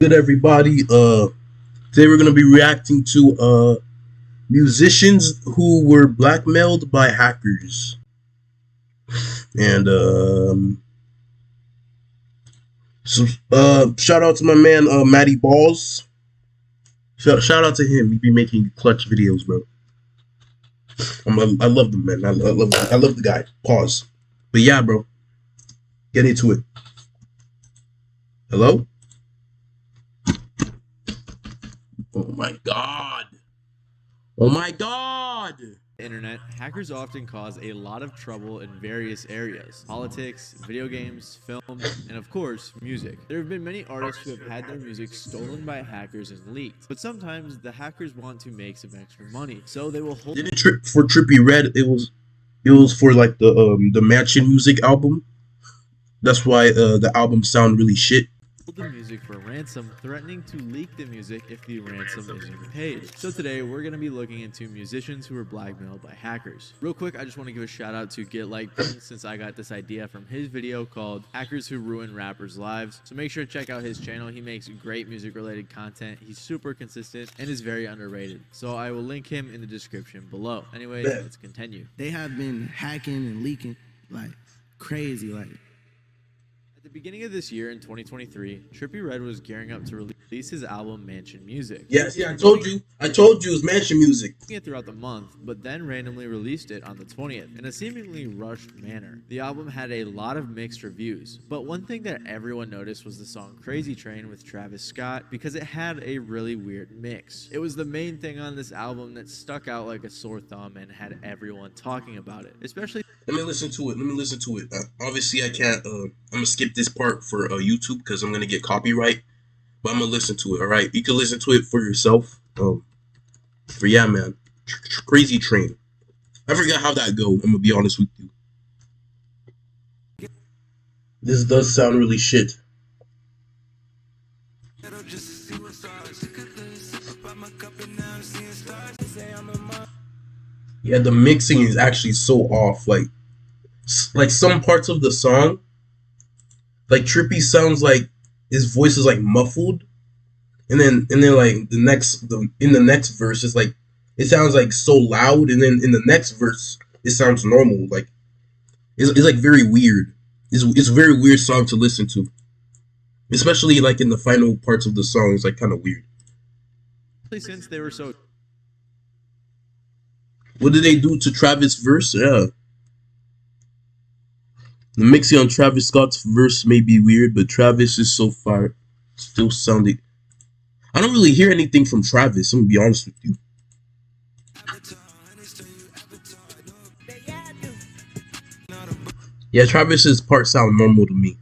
Good everybody. Today we're gonna be reacting to musicians who were blackmailed by hackers. And so shout out to my man Matty Balls. Shout out to him. He be making clutch videos, bro. I love the man. I love the guy. Pause. But yeah, bro. Get into it. Hello? Oh my god. Oh my god. Internet, hackers often cause a lot of trouble in various areas: politics, video games, film, and of course, music. There have been many artists who have had their music stolen by hackers and leaked, but sometimes the hackers want to make some extra money, so they will hold. Didn't for Trippie Redd it was for like the Mansion Music album. That's why the album sound really shit. The music for ransom, threatening to leak the music if the ransom isn't paid. So today we're going to be looking into musicians who were blackmailed by hackers. Real quick, I just want to give a shout out to Get Like Pink, since I got this idea from his video called Hackers Who Ruin Rappers' Lives. So make sure to check out his channel. He makes great music related content. He's super consistent and is very underrated. So I will link him in the description below. Anyway, let's continue. They have been hacking and leaking like crazy. At the beginning of this year, in 2023, Trippie Redd was gearing up to release his album Mansion Music. Yes, yeah, I told you it was Mansion Music. It throughout the month, but then randomly released it on the 20th in a seemingly rushed manner. The album had a lot of mixed reviews, but one thing that everyone noticed was the song Crazy Train with Travis Scott, because it had a really weird mix. It was the main thing on this album that stuck out like a sore thumb and had everyone talking about it, especially. Let me listen to it. Obviously, I can't. I'm gonna skip this part for YouTube because I'm gonna get copyright. But I'm gonna listen to it. All right, you can listen to it for yourself. But yeah, man, Crazy Train. I forgot how that go. I'm gonna be honest with you. This does sound really shit. Yeah, the mixing is actually so off. Like some parts of the song, like Trippie sounds like his voice is like muffled, and then like in the next verse it's like it sounds like so loud, and then in the next verse it sounds normal. Like it's like very weird. It's a very weird song to listen to, especially like in the final parts of the song. It's like kind of weird. Since they were so. What did they do to Travis' verse? Yeah. The mixing on Travis Scott's verse may be weird, but Travis is so far still sounding. I don't really hear anything from Travis, I'm gonna be honest with you. Yeah, Travis's part sound normal to me.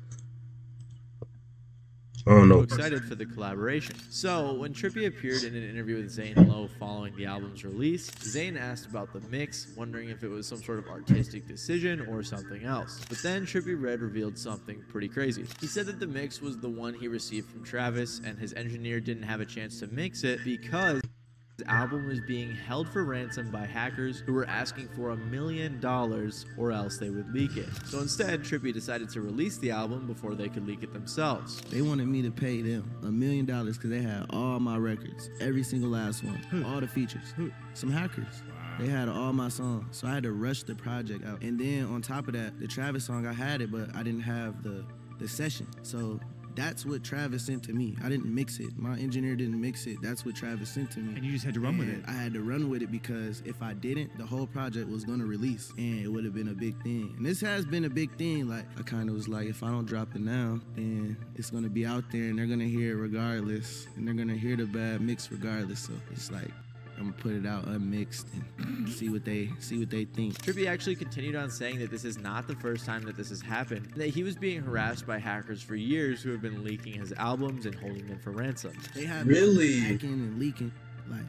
I don't know. Excited for the collaboration. So, when Trippie appeared in an interview with Zane Lowe following the album's release, Zane asked about the mix, wondering if it was some sort of artistic decision or something else. But then Trippie Redd revealed something pretty crazy. He said that the mix was the one he received from Travis, and his engineer didn't have a chance to mix it because his album was being held for ransom by hackers who were asking for $1 million or else they would leak it. So instead, Trippie decided to release the album before they could leak it themselves. They wanted me to pay them $1 million because they had all my records, every single last one, all the features. Some hackers. They had all my songs, so I had to rush the project out. And then on top of that, the Travis song, I had it, but I didn't have the session. So that's what Travis sent to me. I didn't mix it. My engineer didn't mix it. That's what Travis sent to me. And you just had to run with it. I had to run with it because if I didn't, the whole project was going to release and it would have been a big thing. And this has been a big thing. Like, I kind of was like, if I don't drop it now, then it's going to be out there and they're going to hear it regardless. And they're going to hear the bad mix regardless. So it's like, I'm gonna put it out unmixed and see what they think. Trippie actually continued on saying that this is not the first time that this has happened, and that he was being harassed by hackers for years who have been leaking his albums and holding them for ransom. They have been hacking and leaking like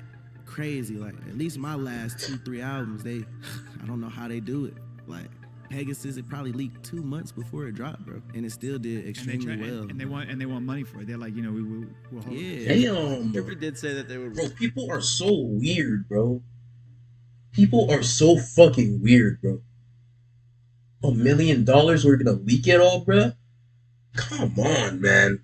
crazy. Like at least my last 2-3 albums, I don't know how they do it. Like Pegasus, it probably leaked 2 months before it dropped, bro, and it still did extremely well. And they want money for it. They're like, we'll hold it. Damn. Trippie did say that they would. Bro, people are so weird, bro. People are so fucking weird, bro. $1 million, we're gonna leak it all, bro? Come on, man.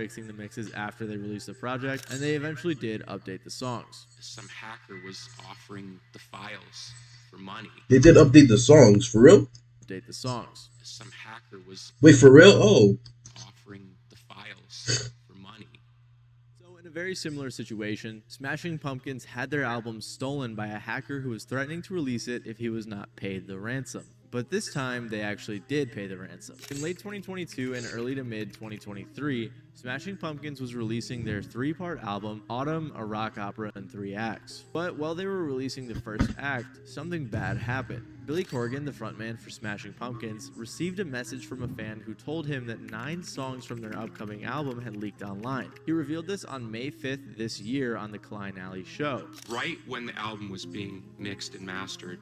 fixing the mixes after they released the project, and they eventually did update the songs. Some hacker was offering the files for money. They did update the songs, for real? Update the songs. Some hacker was Wait, for real? Oh. offering the files for money. So in a very similar situation, Smashing Pumpkins had their album stolen by a hacker who was threatening to release it if he was not paid the ransom. But this time, they actually did pay the ransom. In late 2022 and early to mid 2023, Smashing Pumpkins was releasing their 3-part album, Autumn, a rock opera in 3 acts. But while they were releasing the first act, something bad happened. Billy Corgan, the frontman for Smashing Pumpkins, received a message from a fan who told him that 9 songs from their upcoming album had leaked online. He revealed this on May 5th this year on the Klein Alley Show. Right when the album was being mixed and mastered,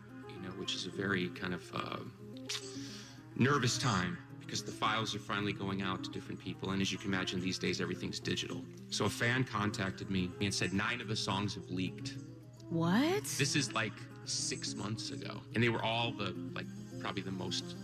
which is a very kind of nervous time because the files are finally going out to different people. And as you can imagine, these days, everything's digital. So a fan contacted me and said 9 of the songs have leaked. What? This is like 6 months ago. And they were all probably the most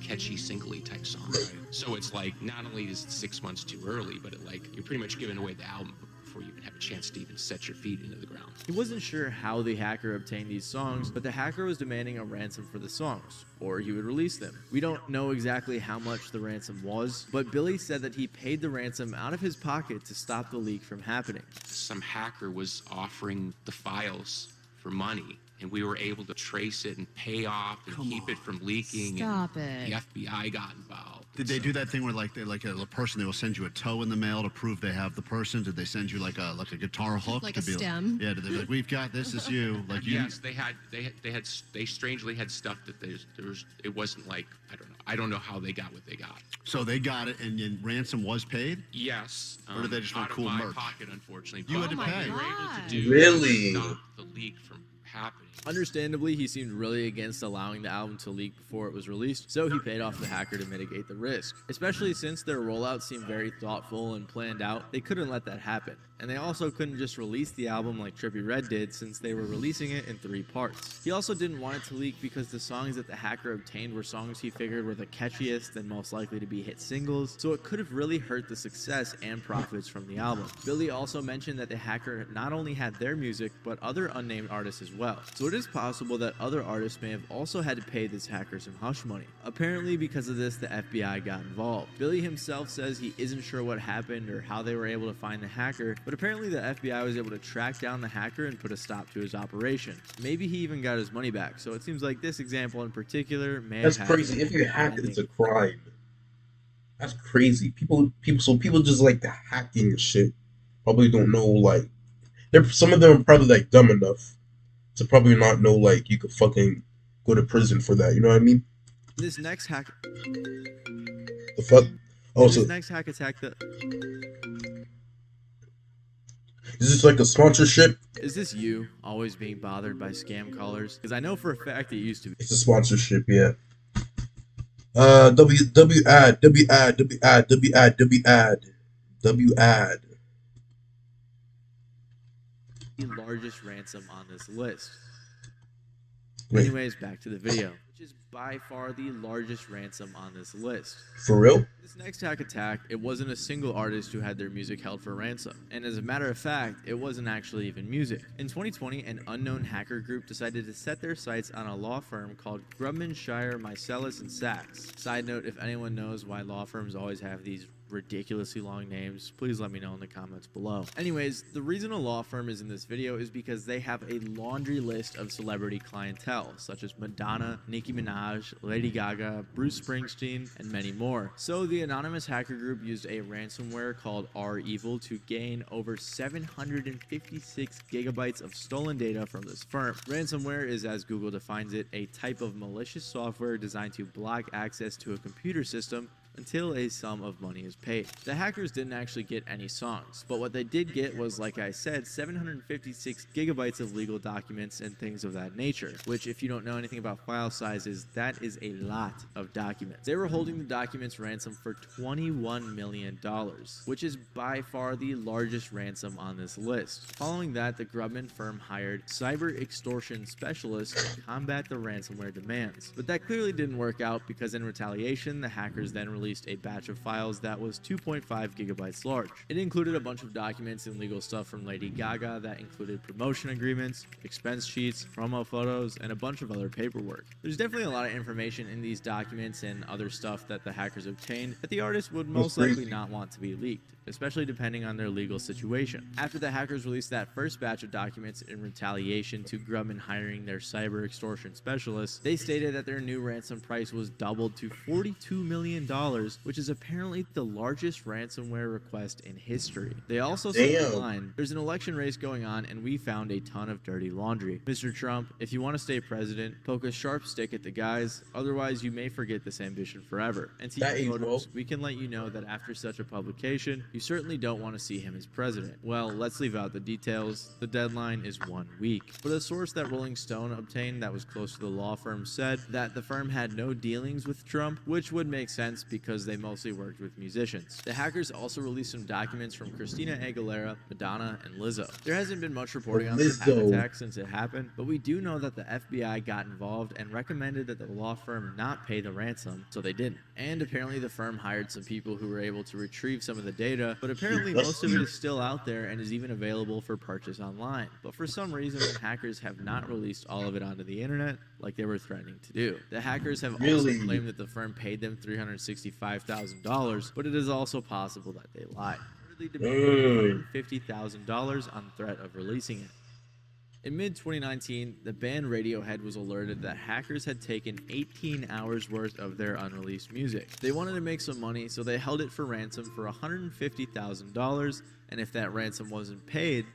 catchy singly type songs. So it's like, not only is it 6 months too early, but you're pretty much giving away the album before you even have a chance to even set your feet into the ground. He wasn't sure how the hacker obtained these songs, but the hacker was demanding a ransom for the songs, or he would release them. We don't know exactly how much the ransom was, but Billy said that he paid the ransom out of his pocket to stop the leak from happening. Some hacker was offering the files for money, and we were able to trace it and pay off and keep it from leaking. Stop and it. The FBI got involved. Did they do that thing where like a person, they will send you a toe in the mail to prove they have the person? Did they send you like a guitar hook Like to a be stem? Yeah, did they be like, we've got this is you like you? Yes, they strangely had stuff that it wasn't like I don't know how they got what they got. So they got it and then ransom was paid? Yes. Or did they just want out cool of my merch? pocket, unfortunately. You had but to pay. We were able God. to do Really? stop the leak from happening. Understandably, he seemed really against allowing the album to leak before it was released, so he paid off the hacker to mitigate the risk. Especially since their rollout seemed very thoughtful and planned out, they couldn't let that happen. And they also couldn't just release the album like Trippie Redd did since they were releasing it in 3 parts. He also didn't want it to leak because the songs that the hacker obtained were songs he figured were the catchiest and most likely to be hit singles, so it could have really hurt the success and profits from the album. Billy also mentioned that the hacker not only had their music, but other unnamed artists as well. So it is possible that other artists may have also had to pay this hacker some hush money. Apparently, because of this, the FBI got involved. Billy himself says he isn't sure what happened or how they were able to find the hacker, but apparently the FBI was able to track down the hacker and put a stop to his operation. Maybe he even got his money back, so it seems like this example in particular may That's have crazy. If you hack it, it's a crime. That's crazy. People just like the hacking and shit. Probably don't know, like, some of them are probably like dumb enough to probably not know, like, you could fucking go to prison for that. You know what I mean? This next hack The fuck? Oh, this so next hack attack is this like a sponsorship? is this you always being bothered by scam callers? Because I know for a fact it used to be. It's a sponsorship, yeah. W ad. The largest ransom on this list. Wait. Anyways, back to the video, which is by far the largest ransom on this list. For real? This next hack attack, it wasn't a single artist who had their music held for ransom. And as a matter of fact, it wasn't actually even music. In 2020, an unknown hacker group decided to set their sights on a law firm called Grubman, Shire, Mycelis, and Sachs. Side note, if anyone knows why law firms always have these ridiculously long names, please let me know in the comments below. Anyways, the reason a law firm is in this video is because they have a laundry list of celebrity clientele, such as Madonna, Nicki Minaj, Lady Gaga, Bruce Springsteen, and many more. So the anonymous hacker group used a ransomware called R-Evil to gain over 756 gigabytes of stolen data from this firm. Ransomware is, as Google defines it, a type of malicious software designed to block access to a computer system until a sum of money is paid. The hackers didn't actually get any songs, but what they did get was, like I said, 756 gigabytes of legal documents and things of that nature, which, if you don't know anything about file sizes, that is a lot of documents. They were holding the documents ransom for $21 million, which is by far the largest ransom on this list. Following that, the Grubman firm hired cyber extortion specialists to combat the ransomware demands, but that clearly didn't work out because in retaliation, the hackers then released released a batch of files that was 2.5 gigabytes large. It included a bunch of documents and legal stuff from Lady Gaga that included promotion agreements, expense sheets, promo photos, and a bunch of other paperwork. There's definitely a lot of information in these documents and other stuff that the hackers obtained that the artist would most likely not want to be leaked, especially depending on their legal situation. After the hackers released that first batch of documents in retaliation to Grumman hiring their cyber extortion specialists, they stated that their new ransom price was doubled to $42 million, which is apparently the largest ransomware request in history. They also said online, there's an election race going on and we found a ton of dirty laundry. Mr. Trump, if you want to stay president, poke a sharp stick at the guys, otherwise you may forget this ambition forever. And to you voters, we can let you know that after such a publication, you certainly don't want to see him as president. Well, let's leave out the details. The deadline is 1 week. But a source that Rolling Stone obtained that was close to the law firm said that the firm had no dealings with Trump, which would make sense because they mostly worked with musicians. The hackers also released some documents from Christina Aguilera, Madonna, and Lizzo. There hasn't been much reporting on this hack attack since it happened, but we do know that the FBI got involved and recommended that the law firm not pay the ransom, so they didn't. And apparently the firm hired some people who were able to retrieve some of the data, but apparently most of it is still out there and is even available for purchase online. But for some reason, the hackers have not released all of it onto the internet like they were threatening to do. The hackers have also claimed that the firm paid them $365,000, but it is also possible that they lied. They demanded $150,000 on threat of releasing it. In mid-2019, the band Radiohead was alerted that hackers had taken 18 hours worth of their unreleased music. They wanted to make some money, so they held it for ransom for $150,000, and if that ransom wasn't paid,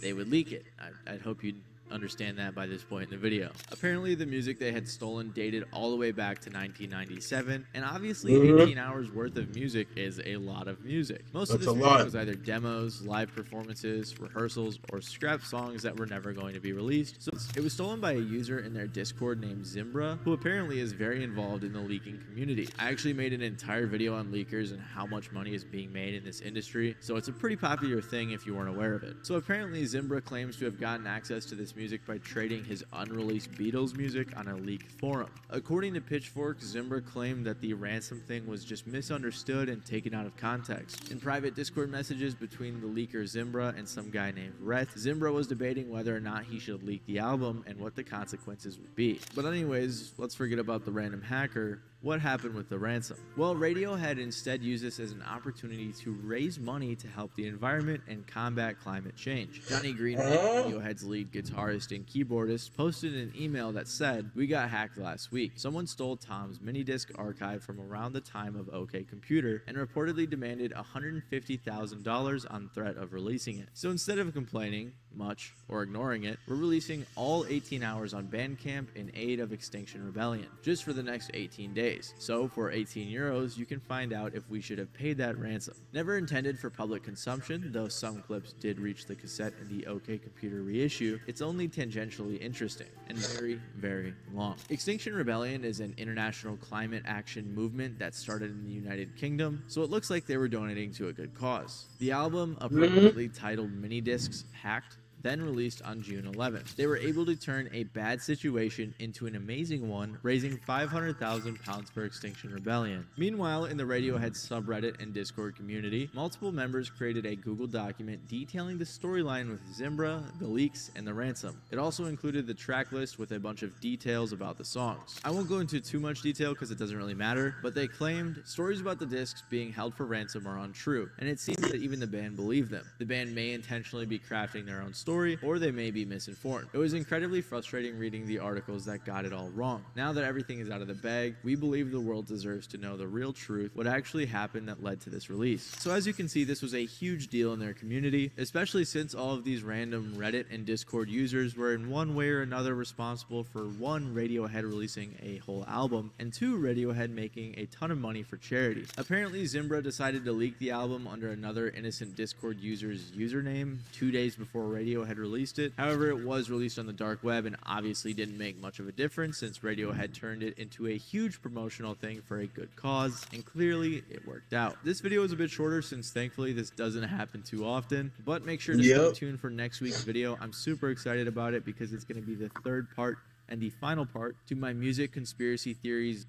they would leak it. I'd hope you'd understand that by this point in the video. Apparently, the music they had stolen dated all the way back to 1997, and obviously 18 hours worth of music is a lot of music. Most of this music was either demos, live performances, rehearsals, or scrap songs that were never going to be released. So it was stolen by a user in their Discord named Zimbra, who apparently is very involved in the leaking community. I actually made an entire video on leakers and how much money is being made in this industry, so it's a pretty popular thing if you weren't aware of it. So apparently Zimbra claims to have gotten access to this music by trading his unreleased Beatles music on a leaked forum. According to Pitchfork, Zimbra claimed that the ransom thing was just misunderstood and taken out of context. In private Discord messages between the leaker Zimbra and some guy named Rhett, Zimbra was debating whether or not he should leak the album and what the consequences would be. But anyways, let's forget about the random hacker. What happened with the ransom? Well, Radiohead instead used this as an opportunity to raise money to help the environment and combat climate change. Johnny Greenwood, Radiohead's lead guitarist and keyboardist, posted an email that said, "We got hacked last week. Someone stole Tom's minidisc archive from around the time of OK Computer and reportedly demanded $150,000 on threat of releasing it. So instead of complaining much or ignoring it, we're releasing all 18 hours on Bandcamp in aid of Extinction Rebellion, just for the next 18 days. So for 18 euros, you can find out if we should have paid that ransom." Never intended for public consumption, though some clips did reach the cassette in the OK Computer reissue, it's only tangentially interesting and very, very long. Extinction Rebellion is an international climate action movement that started in the United Kingdom, so it looks like they were donating to a good cause. The album, appropriately titled Minidiscs Hacked, then released on June 11th. They were able to turn a bad situation into an amazing one, raising £500,000 for Extinction Rebellion. Meanwhile, in the Radiohead subreddit and Discord community, multiple members created a Google document detailing the storyline with Zimbra, the leaks, and the ransom. It also included the track list with a bunch of details about the songs. I won't go into too much detail because it doesn't really matter, but they claimed stories about the discs being held for ransom are untrue, and it seems that even the band believed them. The band may intentionally be crafting their own story, or they may be misinformed. It was incredibly frustrating reading the articles that got it all wrong. Now that everything is out of the bag, we believe the world deserves to know the real truth, what actually happened that led to this release. So as you can see, this was a huge deal in their community, especially since all of these random Reddit and Discord users were in one way or another responsible for one, Radiohead releasing a whole album, and two, Radiohead making a ton of money for charity. Apparently, Zimbra decided to leak the album under another innocent Discord user's username 2 days before Radiohead released it. However, it was released on the dark web and obviously didn't make much of a difference since Radiohead turned it into a huge promotional thing for a good cause, and clearly it worked out. This video is a bit shorter since thankfully this doesn't happen too often, but make sure to stay tuned for next week's video. I'm super excited about it because it's going to be the third part and the final part to my music conspiracy theories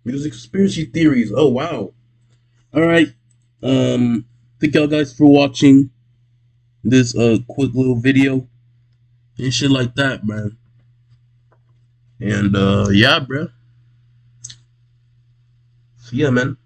Music conspiracy theories. Oh wow. All right. Thank y'all guys for watching this quick little video and shit like that, man. And yeah, bro. So yeah, man.